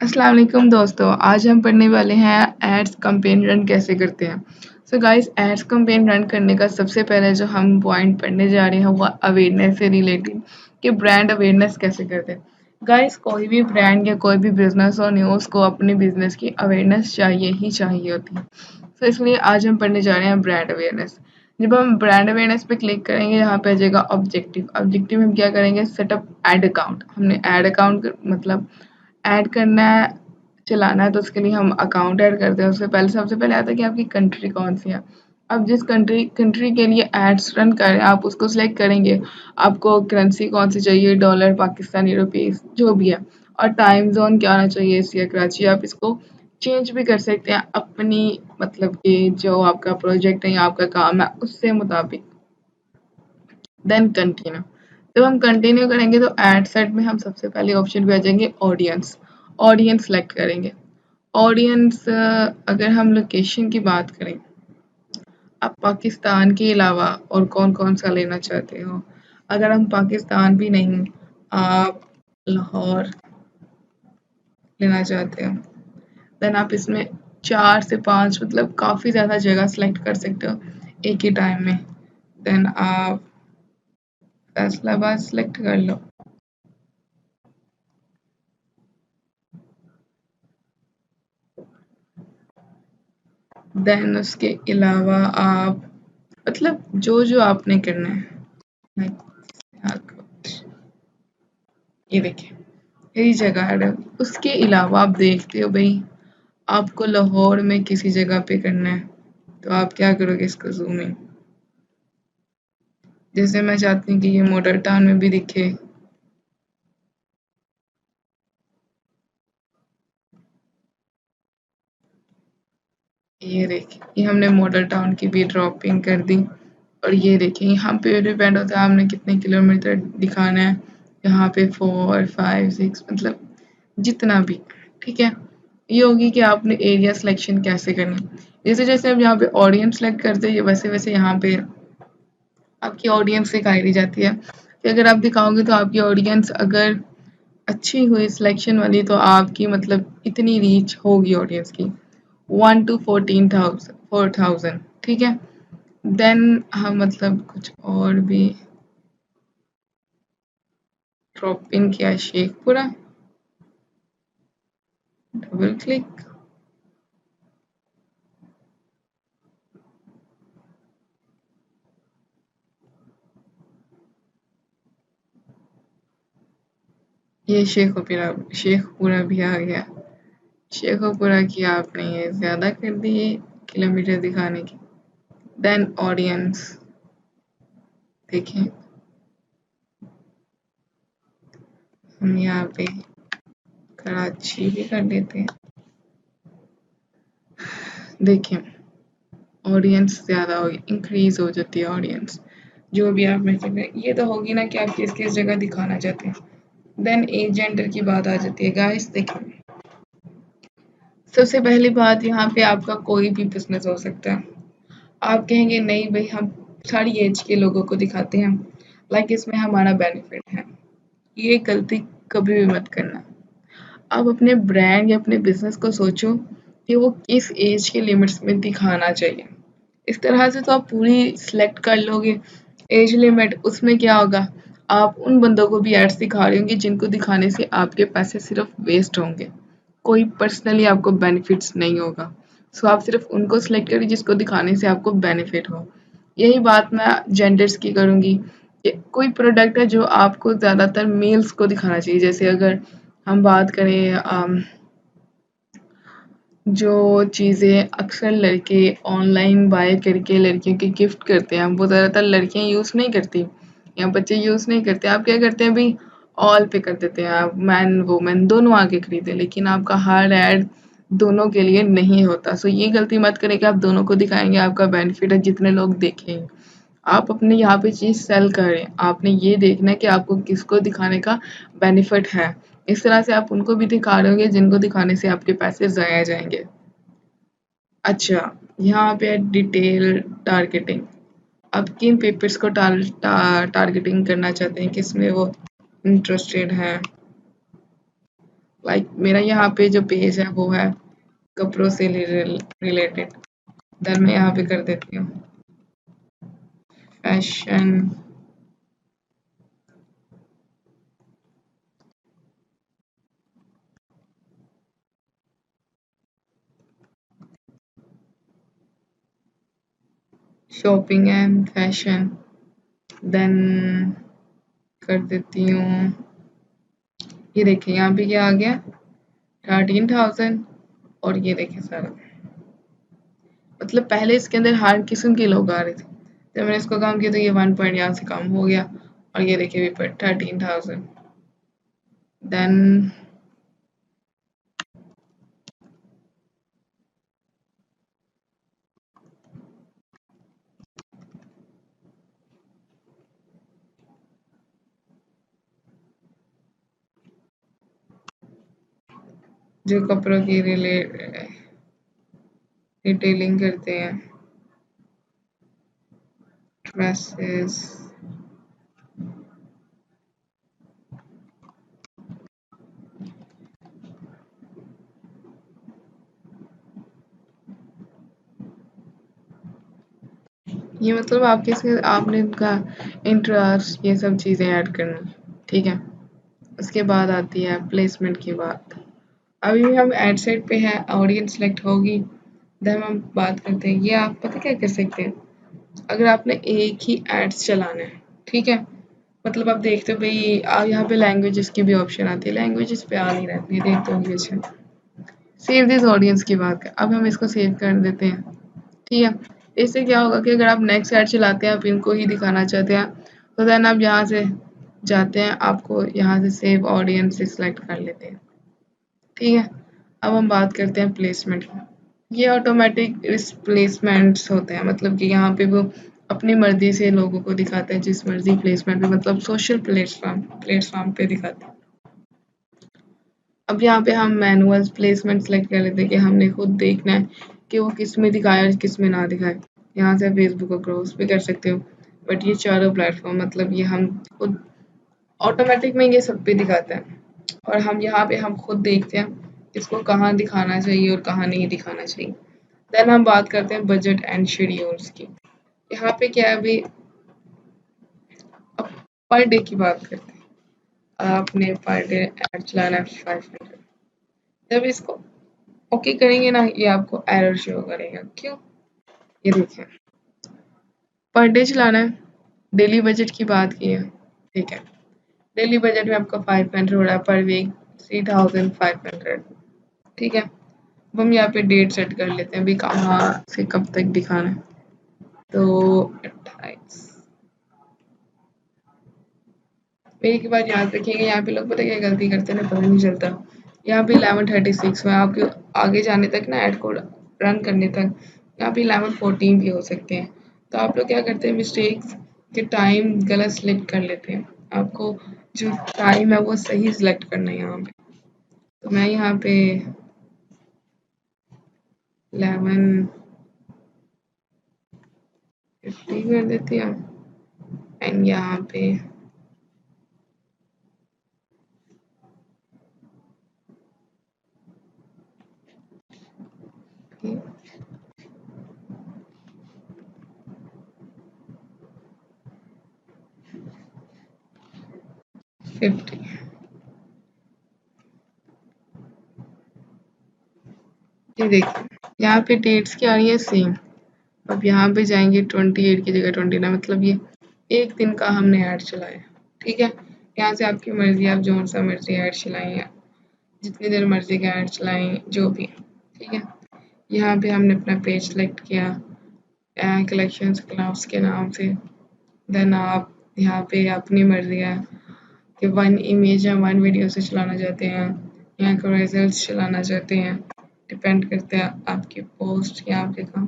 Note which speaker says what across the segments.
Speaker 1: अस्सलाम वालेकुम दोस्तों, आज हम पढ़ने वाले हैं एड्स कैंपेन रन कैसे करते हैं। So guys, ads campaign run करने का सबसे पहले जो हम पॉइंट पढ़ने जा रहे हैं वो अवेयरनेस से रिलेटेड कि ब्रांड अवेयरनेस कैसे करते हैं। गाइस, कोई भी ब्रांड या कोई भी बिजनेस और न्यूज़ को अपने बिजनेस की अवेयरनेस चाहिए ही चाहिए होती है। तो इसलिए आज हम पढ़ने जा रहे हैं ब्रांड अवेयरनेस। जब हम ब्रांड अवेयरनेस पे क्लिक करेंगे, यहाँ पे आ जाएगा ऑब्जेक्टिव। ऑब्जेक्टिव में हम क्या करेंगे, सेटअप एड अकाउंट। हमने एड अकाउंट मतलब ऐड करना है, चलाना है, तो उसके लिए हम अकाउंट ऐड करते हैं। उससे पहले सबसे पहले आता है कि आपकी कंट्री कौन सी है। अब जिस कंट्री के लिए एड्स रन कर रहे हैं आप उसको सिलेक्ट करेंगे। आपको करेंसी कौन सी चाहिए, डॉलर, पाकिस्तानी रुपीस, जो भी है, और टाइम जोन क्या होना चाहिए, एशिया, कराची। आप इसको चेंज भी कर सकते हैं अपनी मतलब कि जो आपका प्रोजेक्ट है या आपका काम है उससे मुताबिक। Then continue. जब हम कंटिन्यू करेंगे तो एड सेट में हम सबसे पहले ऑप्शन पे आ जाएंगे ऑडियंस। ऑडियंस सेलेक्ट करेंगे। ऑडियंस, अगर हम लोकेशन की बात करें, आप पाकिस्तान के अलावा और कौन कौन सा लेना चाहते हो। अगर हम पाकिस्तान भी नहीं, आप लाहौर लेना चाहते हो, देन आप इसमें 4 से 5 मतलब काफ़ी ज़्यादा जगह सेलेक्ट कर सकते हो एक ही टाइम में। देन आप फैसलाबाद सेलेक्ट कर लो। देन उसके अलावा आप मतलब जो आपने करना है। ये देखिए, यही जगह है। उसके अलावा आप देखते हो भाई, आपको लाहौर में किसी जगह पे करना है तो आप क्या करोगे, इसको जूम इन। जैसे मैं चाहती हूँ कि ये मॉडल टाउन में भी दिखे। ये देखिए, ये हमने मॉडल टाउन की भी ड्रॉपिंग कर दी। और ये देखिए, यहाँ पे डिपेंड होता है हमने कितने किलोमीटर दिखाना है। यहाँ पे 4, 5, 6 मतलब जितना भी। ठीक है, ये होगी कि आपने एरिया सिलेक्शन कैसे करनी है। जैसे जैसे आप यहाँ पे ऑडियंस सेलेक्ट करते हैं वैसे वैसे यहाँ पे आपकी ऑडियंस दिखाई दी जाती है कि अगर आप दिखाओगे तो आपकी ऑडियंस अगर अच्छी हुई सिलेक्शन वाली तो आपकी मतलब इतनी रीच होगी ऑडियंस की, 1 to 14,000 4,000। ठीक है, देन हम मतलब कुछ और भी ड्रॉप इन किया, शेखपुरा, डबल क्लिक। ये शेखपुरा भी आ गया। शेखोपुरा की आपने ये ज़्यादा कर दी किलोमीटर दिखाने की। देन ऑडियंस देखें, हम यहाँ पे कराची भी कर देते हैं। देखें, ऑडियंस ज़्यादा होगी, इंक्रीज हो जाती है ऑडियंस। जो भी आप में से ये तो होगी ना कि आप किस किस जगह दिखाना चाहते हैं। देन एज जेंडर की बात आ जाती है। गाइस देखें, सबसे पहली बात, यहाँ पे आपका कोई भी बिजनेस हो सकता है। आप कहेंगे नहीं भाई, हम सारी एज के लोगों को दिखाते हैं, लाइक इसमें हमारा बेनिफिट है। ये गलती कभी भी मत करना। आप अपने ब्रांड या अपने बिजनेस को सोचो कि वो किस एज के लिमिट्स में दिखाना चाहिए। इस तरह से तो आप पूरी सिलेक्ट कर लोगे एज लिमिट। उसमें क्या होगा, आप उन बंदों को भी एड्स दिखा रहे होंगे जिनको दिखाने से आपके पैसे सिर्फ वेस्ट होंगे, कोई पर्सनली आपको बेनिफिट्स नहीं होगा। सो आप सिर्फ उनको सिलेक्ट करिए जिसको दिखाने से आपको बेनिफिट हो। यही बात मैं जेंडर्स की करूँगी कि कोई प्रोडक्ट है जो आपको ज़्यादातर मेल्स को दिखाना चाहिए। जैसे अगर हम बात करें जो चीज़ें अक्सर लड़के ऑनलाइन बाय करके लड़कियों के गिफ्ट करते हैं, वो ज़्यादातर लड़कियाँ यूज़ नहीं करती या बच्चे यूज़ नहीं करते। आप क्या करते हैं भाई, ऑल पे कर देते हैं, आप मैन वुमेन दोनों आके खरीदें, लेकिन आपका हर ऐड दोनों के लिए नहीं होता। सो ये गलती मत करें कि आप दोनों को दिखाएंगे, आपका बेनिफिट है जितने लोग देखेंगे। आप अपने यहाँ पे चीज़ सेल करें, आपने ये देखना है कि आपको किसको दिखाने का बेनिफिट है। इस तरह से आप उनको भी दिखा रहे होंगे जिनको दिखाने से आपके पैसे ज़ाया जाएंगे। अच्छा, यहाँ पे है डिटेल टारगेटिंग। आप किन पेपर्स को टारगेटिंग करना चाहते हैं, किसमें वो इंटरेस्टेड हैं। लाइक मेरा यहाँ पे जो पेज है वो है कपड़ों से रिलेटेड। देन मैं यहाँ पे कर देती हूँ fashion, shopping and fashion. Then कर देती हूँ, ये देखिए यहाँ पे क्या आ गया 13,000। और ये देखिए सारा, मतलब पहले इसके अंदर हर किस्म के लोग आ रहे थे, जब मैंने इसको काम किया तो ये 1 पॉइंट यहाँ से कम हो गया और ये देखिए भी 13,000। देन जो कपड़ों की रिटेलिंग करते हैं, ड्रेसेस, ये मतलब आपके से आपने इनका इंटरेस्ट ये सब चीज़ें ऐड करनी, ठीक है। उसके बाद आती है प्लेसमेंट की बात। अभी भी हम एड सेट पे है, ऑडियंस सेलेक्ट होगी, देन हम बात करते हैं। ये आप पता क्या कर सकते हैं, अगर आपने एक ही एड्स चलाना है, ठीक है, मतलब आप देखते हो भाई यहाँ पे लैंग्वेजेस की भी ऑप्शन आती है, लैंग्वेजेस पे आ नहीं रहती है, देखते होंगे। अच्छा, सेव दिस ऑडियंस की बात कर, अब हम इसको सेव कर देते हैं, ठीक है। इससे क्या होगा कि अगर आप नेक्स्ट ऐड चलाते हैं, आप इनको ही दिखाना चाहते हैं, तो देन आप यहाँ से जाते हैं, आपको यहाँ से सेव ऑडियंस से सिलेक्ट कर लेते हैं, ठीक है। अब हम बात करते हैं प्लेसमेंट की। ये ऑटोमेटिक प्लेसमेंट्स होते हैं, मतलब कि यहाँ पे वो अपनी मर्जी से लोगों को दिखाते हैं, जिस मर्जी प्लेसमेंट पे, मतलब सोशल प्लेटफॉर्म प्लेटफॉर्म पे दिखाते हैं। अब यहाँ पे हम मैनुअल प्लेसमेंट सेलेक्ट कर लेते हैं कि हमने खुद देखना है कि वो किस में दिखाए और किस में ना दिखाए। यहाँ से फेसबुक को क्रॉस भी कर सकते हो, बट ये चारों प्लेटफॉर्म मतलब ये हम खुद ऑटोमेटिक में ये सब पे दिखाता है, और हम यहाँ पे हम खुद देखते हैं इसको कहाँ दिखाना चाहिए और कहाँ नहीं दिखाना चाहिए। देन हम बात करते हैं बजट एंड शेड्यूल्स की। यहाँ पे क्या है अभी, अब पर डे की बात करते हैं। आपने पर डे ऐड चलाना है 500, जब इसको ओके करेंगे ना, ये आपको एरर शो करेगा। क्यों? ये देखिए, पर डे चलाना है, डेली बजट की बात की है, ठीक है। डेली बजट में आपका 500 हो रहा है, पर वीक 3,500, ठीक है। अब हम यहाँ पे डेट सेट कर लेते हैं अभी कहाँ से कब तक दिखाना है, तो 28। फिर के बाद याद रखिएगा, यहाँ पे लोग पता क्या गलती करते हैं ना, पता नहीं चलता। यहाँ पे 11:36 में आपके आगे जाने तक ना, ऐड कोड रन करने तक यहाँ पे 11:14 भी हो सकते हैं। तो आप लोग क्या करते हैं, मिस्टेक्स के टाइम गलत सिलेक्ट कर लेते हैं। आपको जो टाइम है वो सही सिलेक्ट करना है यहाँ पे। तो मैं यहाँ पे 11:50 कर देती हूँ, एंड यहाँ पे 50। ये देखिए यहाँ पे डेट्स क्या आ रही है सेम। अब यहाँ पे जाएंगे 28 की जगह 29, मतलब ये एक दिन का हमने ऐड चलाया, ठीक है। यहाँ से आपकी मर्जी, आप जो सा मर्जी ऐड चलाएं, जितनी देर मर्जी का ऐड चलाएं, जो भी, ठीक है। यहाँ पे हमने अपना पेज सेलेक्ट किया कलेक्शंस क्लास के नाम से। देन आप यहाँ पे अपनी मर्जी है कि 1 इमेज या 1 वीडियो से चलाना चाहते हैं, यहाँ का रिजल्ट चलाना चाहते हैं, डिपेंड करता है आपकी पोस्ट या आपके काम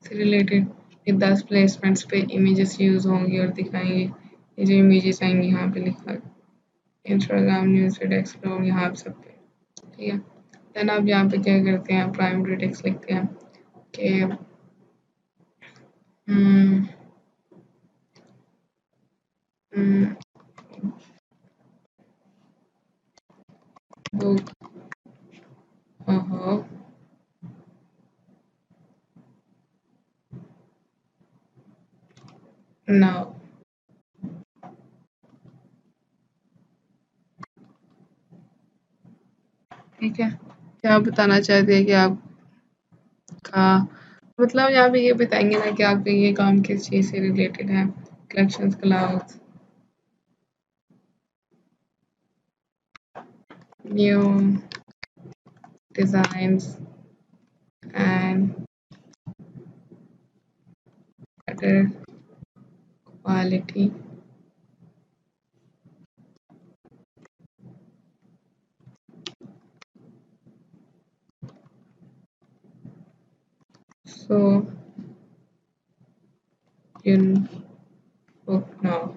Speaker 1: से रिलेटेड। ये 10 प्लेसमेंट्स पे इमेजेस यूज़ होंगी और दिखाएंगे। ये जो इमेजेस आएंगी यहाँ पे लिखा है इंस्टाग्राम न्यूज़ फीड एक्सप्लोर, यहाँ पे सब पे, ठीक है। देन आप यहाँ पे क्या करते हैं, प्राइमरी टेक्स्ट लिखते हैं कि नाउ ठीक है, क्या आप बताना चाहते हैं कि आपका मतलब यहाँ पे ये बताएँगे ना कि आपका ये काम किस चीज़ से रिलेटेड है? Collections clouds, new designs and better quality. So you book now.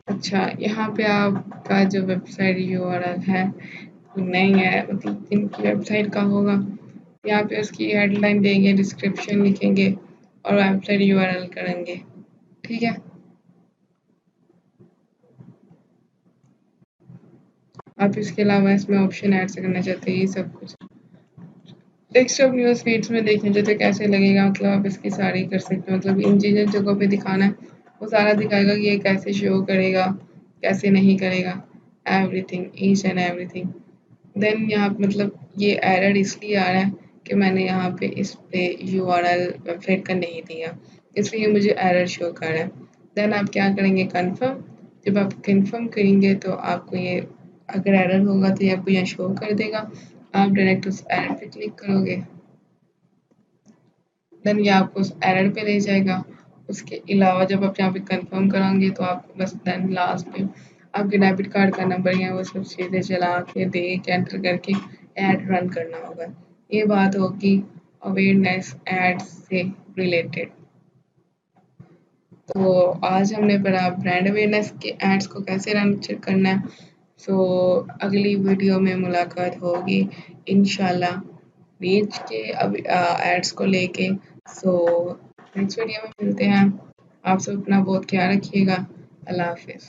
Speaker 1: अच्छा, यहाँ पे आपका जो वेबसाइट यूआरएल है वो नहीं है, मतलब इनकी वेबसाइट का होगा। यहाँ पे उसकी हेडलाइन देंगे, डिस्क्रिप्शन लिखेंगे और वेबसाइट यूआरएल करेंगे। ठीक है, आप इसके अलावा इसमें ऑप्शन ऐड से करना चाहते हैं ये सब कुछ। डेस्कटॉप न्यूज़ फीड्स में देखने जो तो कैसे लगेगा, मतलब आप इसकी सारी कर सकते हो, मतलब इन जिन जगहों पे दिखाना है वो सारा दिखाएगा कि ये कैसे शो करेगा, कैसे नहीं करेगा, everything, each and everything. Then यहाँ पे मतलब ये एरर इसलिए आ रहा है कि मैंने यहाँ पे इस पे यूआरएल वेबसाइट का नहीं दिया, इसलिए मुझे एरर शो कर रहा है। देन आप क्या करेंगे, कन्फर्म। जब आप कन्फर्म करेंगे तो आपको ये अगर एरर होगा तो ये आपको यहाँ शो कर देगा, आप डायरेक्ट उस एरर पे क्लिक करोगे, देन ये आपको उस एरर पे ले जाएगा। उसके अलावा जब आप यहाँ पे कंफर्म कराएंगे तो आपको बस देन लास्ट में आपके डेबिट कार्ड का नंबर है वो सब चीज़ें चला के दे के एंटर करके ऐड रन करना होगा। ये बात होगी अवेयरनेस एड्स से रिलेटेड। तो आज हमने पढ़ा ब्रांड अवेयरनेस के एड्स को कैसे रन करना है। सो अगली वीडियो में मुलाकात होगी इंशाल्लाह रीच के अब एड्स को लेके। सो नेक्स्ट वीडियो में मिलते हैं। आप सब अपना बहुत ख्याल रखिएगा। अल्लाह हाफिज़।